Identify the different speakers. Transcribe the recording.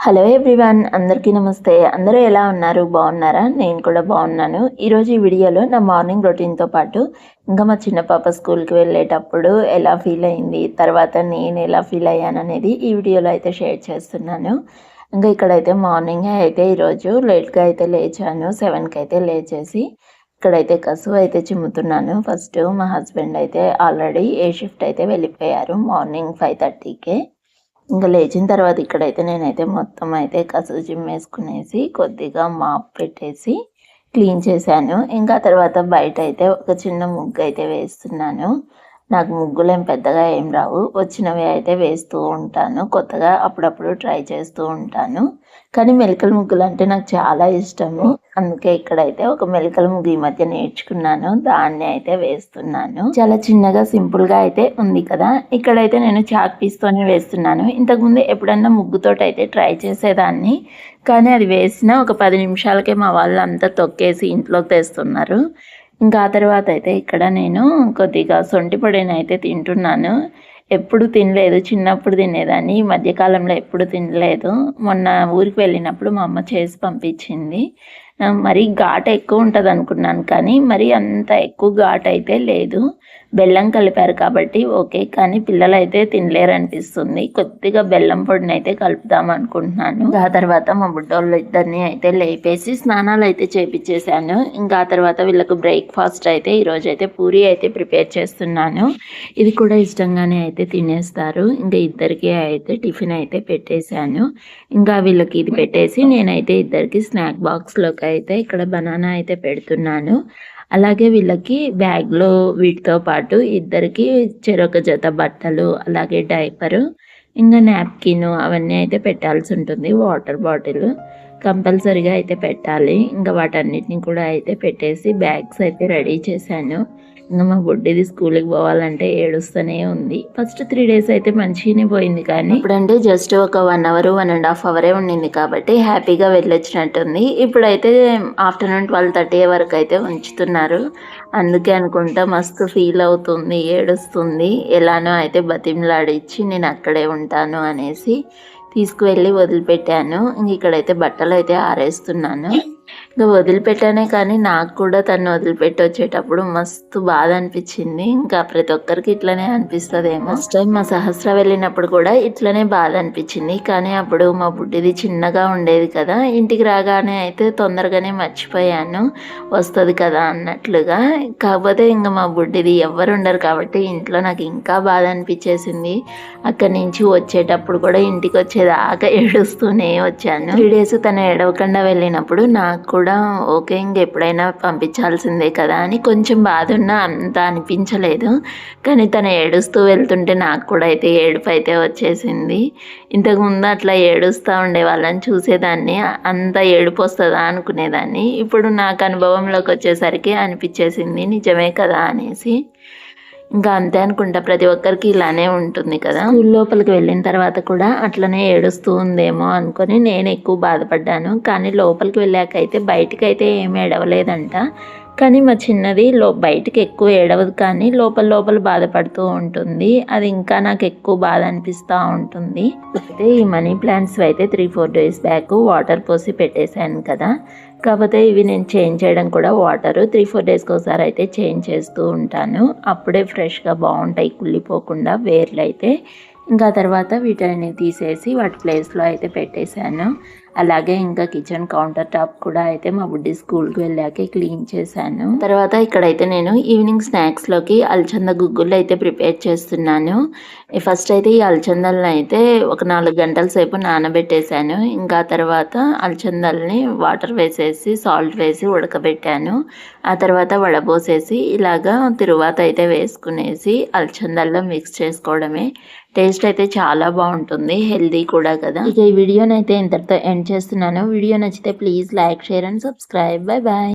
Speaker 1: Hello everyone, అందరికీ నమస్తే. అందరూ ఎలా ఉన్నారు? బాగున్నారా? నేను కూడా బాగున్నాను. ఈరోజు ఈ వీడియోలో నా మార్నింగ్ రొటీన్తో పాటు ఇంకా మా చిన్న పాప స్కూల్కి వెళ్ళేటప్పుడు ఎలా ఫీల్ అయింది, తర్వాత నేను ఎలా ఫీల్ అయ్యాను అనేది ఈ వీడియోలో అయితే షేర్ చేస్తున్నాను. ఇంకా ఇక్కడైతే మార్నింగ్ అయితే ఈరోజు లేట్గా అయితే లేచాను. 7కి అయితే లేచేసి ఇక్కడైతే కసువు అయితే చిమ్ముతున్నాను. ఫస్ట్ మా హస్బెండ్ అయితే ఆల్రెడీ ఏ షిఫ్ట్ అయితే వెళ్ళిపోయారు మార్నింగ్ 5:30కే. ఇంకా లేచిన తర్వాత ఇక్కడైతే నేనైతే మొత్తం అయితే కసువు చిమ్మేసుకునేసి కొద్దిగా మాప్ పెట్టేసి క్లీన్ చేశాను. ఇంకా తర్వాత బయట అయితే ఒక చిన్న ముగ్గు అయితే వేస్తున్నాను. నాకు ముగ్గులు పెద్దగా ఏం రావు, వచ్చినవి అయితే వేస్తూ ఉంటాను. కొత్తగా అప్పుడప్పుడు ట్రై చేస్తూ ఉంటాను. కానీ మెలికల ముగ్గులు అంటే నాకు చాలా ఇష్టము. అందుకే ఇక్కడైతే ఒక మెలికల ముగ్గు ఈ మధ్య నేర్చుకున్నాను, దాన్ని అయితే వేస్తున్నాను. చాలా చిన్నగా సింపుల్గా అయితే ఉంది కదా. ఇక్కడైతే నేను చాక్ పీస్తోనే వేస్తున్నాను. ఇంతకుముందు ఎప్పుడన్నా ముగ్గుతోటి అయితే ట్రై చేసేదాన్ని, కానీ అది వేసిన ఒక 10 నిమిషాలకే మా వాళ్ళు అంతా తొక్కేసి ఇంట్లోకి తెస్తున్నారు. ఇంకా ఆ తర్వాత అయితే ఇక్కడ నేను కొద్దిగా సొంటి పొడిని అయితే తింటున్నాను. ఎప్పుడు తినలేదు, చిన్నప్పుడు తినేదాన్ని, ఈ మధ్యకాలంలో ఎప్పుడు తినలేదు. మొన్న ఊరికి వెళ్ళినప్పుడు మా అమ్మ చేసి పంపించింది. మరి ఘాటు ఎక్కువ ఉంటుంది అనుకున్నాను, కానీ మరి అంత ఎక్కువ ఘాటు అయితే లేదు. బెల్లం కలిపారు కాబట్టి ఓకే, కానీ పిల్లలు అయితే తినలేరు అనిపిస్తుంది. కొద్దిగా బెల్లం పొడిని అయితే కలుపుదాం అనుకుంటున్నాను. ఆ తర్వాత మా బుడ్డోళ్ళు ఇద్దరిని అయితే లేపేసి స్నానాలు అయితే చేపించేశాను. ఇంకా ఆ తర్వాత వీళ్ళకు బ్రేక్ఫాస్ట్ అయితే ఈరోజు అయితే పూరి అయితే ప్రిపేర్ చేస్తున్నాను. ఇది కూడా ఇష్టంగానే అయితే తినేస్తారు. ఇంకా ఇద్దరికి అయితే టిఫిన్ అయితే పెట్టేశాను. ఇంకా వీళ్ళకి ఇది పెట్టేసి నేనైతే ఇద్దరికి స్నాక్ బాక్స్లోకి అయితే ఇక్కడ బనానా అయితే పెడుతున్నాను. అలాగే వీళ్ళకి బ్యాగ్లో వీటితో పాటు ఇద్దరికి చెరొక జత బట్టలు, అలాగే డైపరు, ఇంకా నాప్కిన్ అవన్నీ అయితే పెట్టాల్సి ఉంటుంది. వాటర్ బాటిల్ కంపల్సరీగా అయితే పెట్టాలి. ఇంకా వాటన్నిటిని కూడా అయితే పెట్టేసి బ్యాగ్స్ అయితే రెడీ చేశాను. ఇంకా మా బుడ్డిది స్కూల్కి పోవాలంటే ఏడుస్తూనే ఉంది. ఫస్ట్ 3 days అయితే మంచిగానే పోయింది, కానీ ఇప్పుడంటే జస్ట్ ఒక 1 hour 1.5 hour ఉండింది కాబట్టి హ్యాపీగా వెళ్ళొచ్చినట్టుంది. ఇప్పుడైతే ఆఫ్టర్నూన్ 12:30 వరకు అయితే ఉంచుతున్నారు. అందుకే అనుకుంటా మస్తు ఫీల్ అవుతుంది, ఏడుస్తుంది. ఎలానో అయితే బతిమలాడిచ్చి నేను అక్కడే ఉంటాను అనేసి తీసుకువెళ్ళి వదిలిపెట్టాను. ఇంక ఇక్కడైతే బట్టలు అయితే ఆరేస్తున్నాను. ఇంకా వదిలిపెట్టానే, కానీ నాకు కూడా తను వదిలిపెట్టి వచ్చేటప్పుడు మస్తు బాధ అనిపించింది. ఇంకా ప్రతి ఒక్కరికి ఇట్లనే అనిపిస్తుందేమో. ఫస్ట్ టైం మా సహస్ర వెళ్ళినప్పుడు కూడా ఇట్లనే బాధ అనిపించింది, కానీ అప్పుడు మా బుడ్డిది చిన్నగా ఉండేది కదా. ఇంటికి రాగానే అయితే తొందరగానే మర్చిపోయాను, వస్తుంది కదా అన్నట్లుగా. కాకపోతే ఇంకా మా బుడ్డిది ఎవ్వరు ఉండరు కాబట్టి ఇంట్లో నాకు ఇంకా బాధ అనిపించేసింది. అక్కడి నుంచి వచ్చేటప్పుడు కూడా ఇంటికి వచ్చేదాకా ఏడుస్తూనే వచ్చాను. 3 days తను ఏడవకుండా వెళ్ళినప్పుడు నాకు కూడా ఓకే, ఇంకెప్పుడైనా పంపించాల్సిందే కదా అని కొంచెం బాధ ఉన్నా అంత అనిపించలేదు. కానీ తను ఏడుస్తూ వెళ్తుంటే నాకు కూడా అయితే ఏడుపు అయితే వచ్చేసింది. ఇంతకుముందు అట్లా ఏడుస్తూ ఉండే వాళ్ళని చూసేదాన్ని, అంత ఏడుపు వస్తుందా అనుకునేదాన్ని. ఇప్పుడు నాకు అనుభవంలోకి వచ్చేసరికి అనిపించేసింది నిజమే కదా అనేసి. ఇంకా అంతే అనుకుంటా, ప్రతి ఒక్కరికి ఇలానే ఉంటుంది కదా. స్కూల్ లోపలికి వెళ్ళిన తర్వాత కూడా అట్లనే ఏడుస్తూ ఉందేమో అనుకొని నేను ఎక్కువ బాధపడ్డాను. కానీ లోపలికి వెళ్ళాక అయితే బయటికి అయితే ఏమి ఏడవలేదంట. కానీ మా చిన్నది బయటికి ఎక్కువ ఏడవదు, కానీ లోపల లోపల బాధపడుతూ ఉంటుంది. అది ఇంకా నాకు ఎక్కువ బాధ అనిపిస్తూ ఉంటుంది. అయితే ఈ మనీ ప్లాంట్స్ అయితే 3-4 days బ్యాక్ వాటర్ పోసి పెట్టేశాను కదా. కాకపోతే ఇవి నేను చేంజ్ చేయడం కూడా వాటర్ 3-4 daysకి ఒకసారి అయితే చేంజ్ చేస్తూ ఉంటాను. అప్పుడే ఫ్రెష్గా బాగుంటాయి, కుళ్ళిపోకుండా వేర్లు అయితే. ఇంకా తర్వాత వీటిని తీసేసి వాటి ప్లేస్లో అయితే పెట్టేశాను. అలాగే ఇంకా కిచెన్ కౌంటర్ టాప్ కూడా అయితే మా బుడ్డి స్కూల్కి వెళ్ళాకే క్లీన్ చేశాను. తర్వాత ఇక్కడైతే నేను ఈవినింగ్ స్నాక్స్లోకి అలచంద గుగ్గులు అయితే ప్రిపేర్ చేస్తున్నాను. ఫస్ట్ అయితే ఈ అలచందలను అయితే ఒక 4 గంటల సేపు నానబెట్టేశాను. ఇంకా తర్వాత అలచందల్ని వాటర్ వేసేసి సాల్ట్ వేసి ఉడకబెట్టాను. ఆ తర్వాత వడబోసేసి ఇలాగా తిరువాత అయితే వేసుకునేసి అలచందల్లో మిక్స్ చేసుకోవడమే. టేస్ట్ అయితే చాలా బాగుంటుంది, హెల్దీ కూడా కదా. ఇక ఈ వీడియోని అయితే ఇంతటితో ఎండ్ చేస్తున్నాను. వీడియో నచ్చితే please like, share and subscribe. Bye bye.